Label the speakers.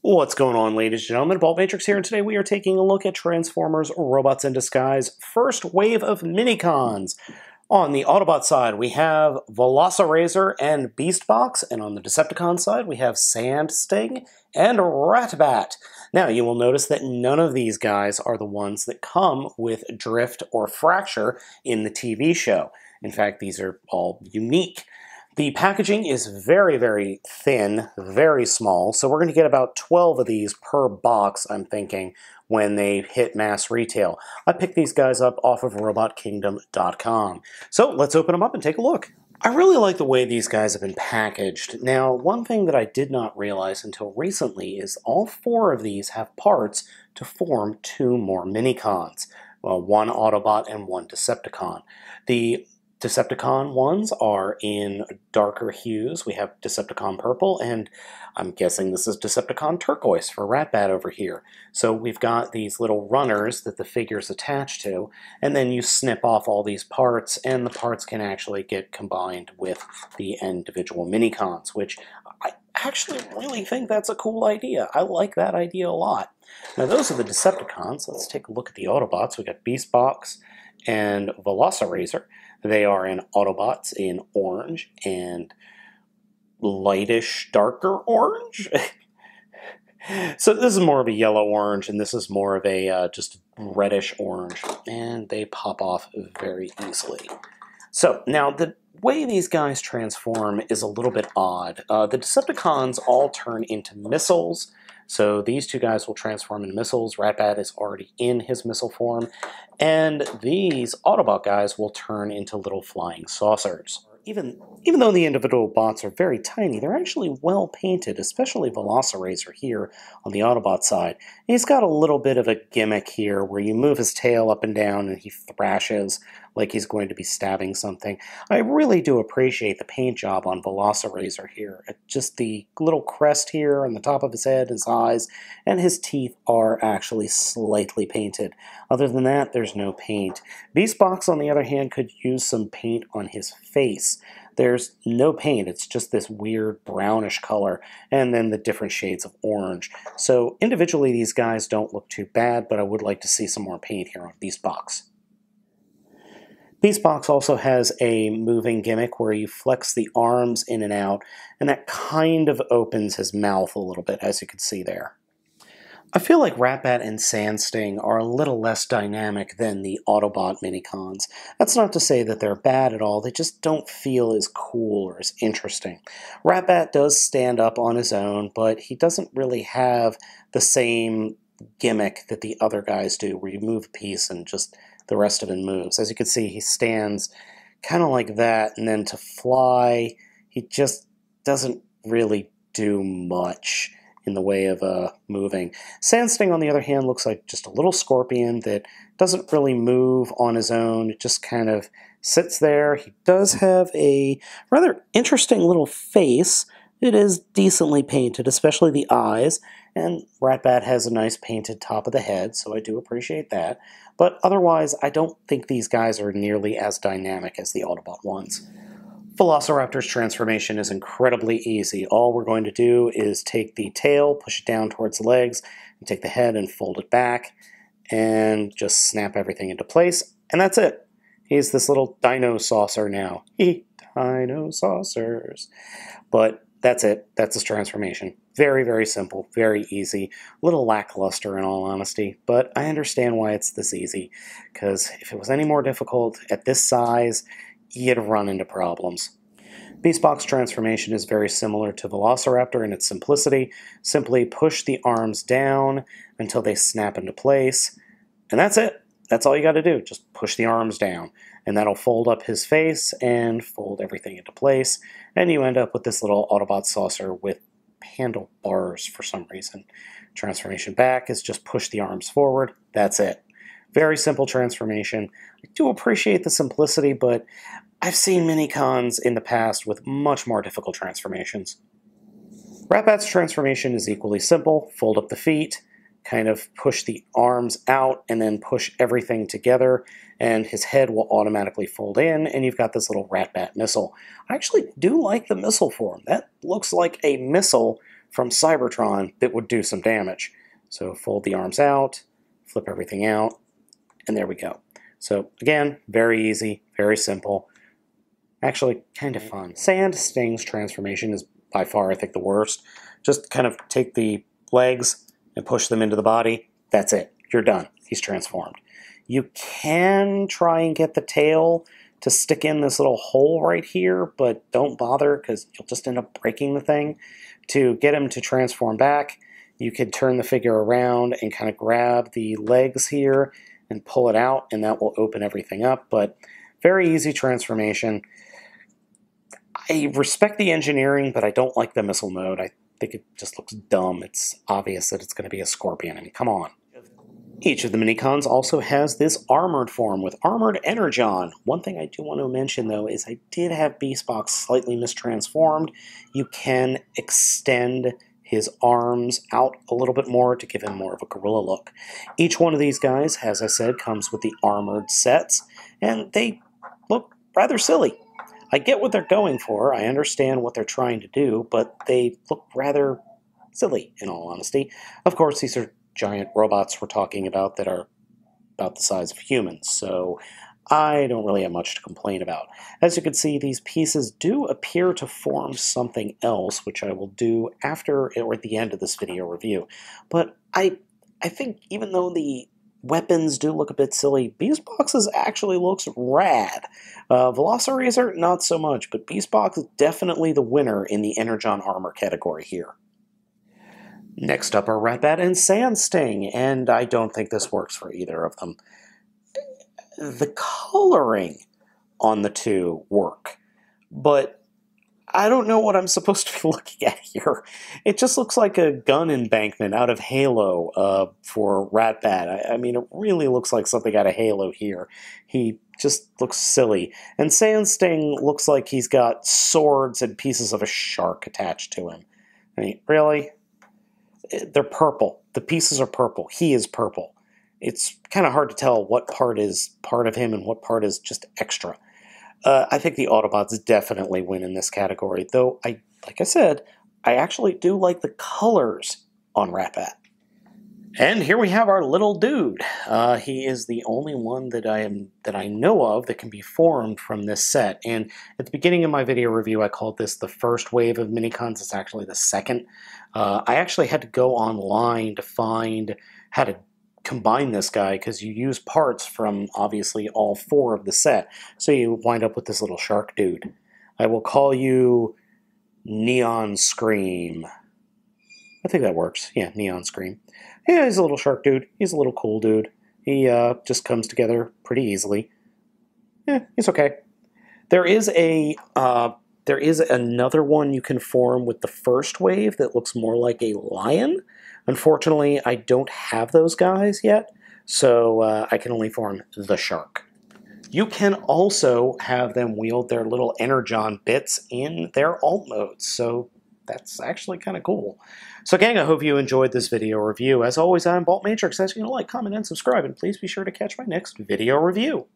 Speaker 1: What's going on, ladies and gentlemen? Baltmatrix here, and today we are taking a look at Transformers Robots in Disguise first wave of minicons. On the Autobot side, we have Velocirazor and Beastbox, and on the Decepticon side, we have SandSting and RatBat. Now, you will notice that none of these guys are the ones that come with Drift or Fracture in the TV show. In fact, these are all unique. The packaging is very, very thin, very small, so we're going to get about 12 of these per box, I'm thinking, when they hit mass retail. I picked these guys up off of RobotKingdom.com. So let's open them up and take a look. I really like the way these guys have been packaged. Now, one thing that I did not realize until recently is all 4 of these have parts to form 2 more minicons. Well, 1 Autobot and 1 Decepticon. The Decepticon ones are in darker hues. We have Decepticon Purple, and I'm guessing this is Decepticon Turquoise for RatBat over here. So we've got these little runners that the figure's attached to, and then you snip off all these parts, and the parts can actually get combined with the individual minicons, which I actually really think that's a cool idea. I like that idea a lot. Now those are the Decepticons. Let's take a look at the Autobots. We got Beastbox and Velocirazor. They are in Autobots in orange and lightish, darker orange. So this is more of a yellow orange, and this is more of a just reddish orange, and they pop off very easily. So now the way these guys transform is a little bit odd. The Decepticons all turn into missiles. So these 2 guys will transform into missiles. RatBat is already in his missile form. And these Autobot guys will turn into little flying saucers. Even though the individual bots are very tiny, they're actually well painted, especially Velocirazor here on the Autobot side. And he's got a little bit of a gimmick here where you move his tail up and down and he thrashes like he's going to be stabbing something. I really do appreciate the paint job on Velocirazor here. Just the little crest here on the top of his head, his eyes, and his teeth are actually slightly painted. Other than that, there's no paint. Beastbox, on the other hand, could use some paint on his face. There's no paint, it's just this weird brownish color, and then the different shades of orange. So individually these guys don't look too bad, but I would like to see some more paint here on Beastbox. Beastbox also has a moving gimmick where you flex the arms in and out, and that kind of opens his mouth a little bit, as you can see there. I feel like RatBat and SandSting are a little less dynamic than the Autobot minicons. That's not to say that they're bad at all, they just don't feel as cool or as interesting. RatBat does stand up on his own, but he doesn't really have the same gimmick that the other guys do, where you move a piece and just the rest of it moves. As you can see, he stands kind of like that, and then to fly, he just doesn't really do much in the way of moving. SandSting, on the other hand, looks like just a little scorpion that doesn't really move on his own. It just kind of sits there. He does have a rather interesting little face. It is decently painted, especially the eyes, and RatBat has a nice painted top of the head, so I do appreciate that. But otherwise, I don't think these guys are nearly as dynamic as the Autobot ones. Velociraptor's transformation is incredibly easy. All we're going to do is take the tail, push it down towards the legs, and take the head and fold it back, and just snap everything into place, and that's it. He's this little dino saucer now. Dino saucers. But that's it. That's his transformation. Very, very simple, very easy. A little lackluster in all honesty, but I understand why it's this easy, because if it was any more difficult at this size, you'd run into problems. Beastbox transformation is very similar to Velociraptor in its simplicity. Simply push the arms down until they snap into place, and that's it. That's all you got to do. Just push the arms down, and that'll fold up his face and fold everything into place, and you end up with this little Autobot saucer with handlebars for some reason. Transformation back is just push the arms forward. That's it. Very simple transformation. I do appreciate the simplicity, but I've seen minicons in the past with much more difficult transformations. RatBat's transformation is equally simple. Fold up the feet, kind of push the arms out, and then push everything together, and his head will automatically fold in, and you've got this little RatBat missile. I actually do like the missile form. That looks like a missile from Cybertron that would do some damage. So fold the arms out, flip everything out, and there we go. So again, very easy, very simple. Actually, kind of fun. SandSting's transformation is by far, I think, the worst. Just kind of take the legs and push them into the body. That's it. You're done. He's transformed. You can try and get the tail to stick in this little hole right here, but don't bother because you'll just end up breaking the thing. To get him to transform back, you could turn the figure around and kind of grab the legs here and pull it out, and that will open everything up. But very easy transformation. I respect the engineering, but I don't like the missile mode. I think it just looks dumb. It's obvious that it's going to be a Scorpion. I mean, come on. Each of the minicons also has this armored form with armored Energon. One thing I do want to mention, though, is I did have Beastbox slightly mistransformed. You can extend his arms out a little bit more to give him more of a gorilla look. Each one of these guys, as I said, comes with the armored sets, and they look rather silly. I get what they're going for, I understand what they're trying to do, but they look rather silly, in all honesty. Of course, these are giant robots we're talking about that are about the size of humans, so I don't really have much to complain about. As you can see, these pieces do appear to form something else, which I will do after or at the end of this video review. But I think even though the weapons do look a bit silly, Beastbox's actually looks rad. Velocirazor, not so much, but Beastbox is definitely the winner in the Energon armor category here. Next up are RatBat and SandSting, and I don't think this works for either of them. The coloring on the two work, but I don't know what I'm supposed to be looking at here. It just looks like a gun embankment out of Halo for RatBat. I mean, it really looks like something out of Halo here. He just looks silly. And SandSting looks like he's got swords and pieces of a shark attached to him. I mean, really? They're purple. The pieces are purple. He is purple. It's kind of hard to tell what part is part of him and what part is just extra. I think the Autobots definitely win in this category, though, like I said, I actually do like the colors on RatBat. And here we have our little dude. He is the only one that I know of that can be formed from this set. And at the beginning of my video review, I called this the first wave of minicons. It's actually the second. I actually had to go online to find how to combine this guy because you use parts from obviously all four of the set. So you wind up with this little shark dude. I will call you Neon Scream. I think that works. Yeah, Neon Scream. Yeah, he's a little shark dude. He's a little cool dude. He just comes together pretty easily. Yeah, he's okay. There is another one you can form with the first wave that looks more like a lion. Unfortunately, I don't have those guys yet, so I can only form the shark. You can also have them wield their little Energon bits in their alt modes, so that's actually kind of cool. So gang, I hope you enjoyed this video review. As always, I'm Baltmatrix, asking you to like, comment, and subscribe, and please be sure to catch my next video review.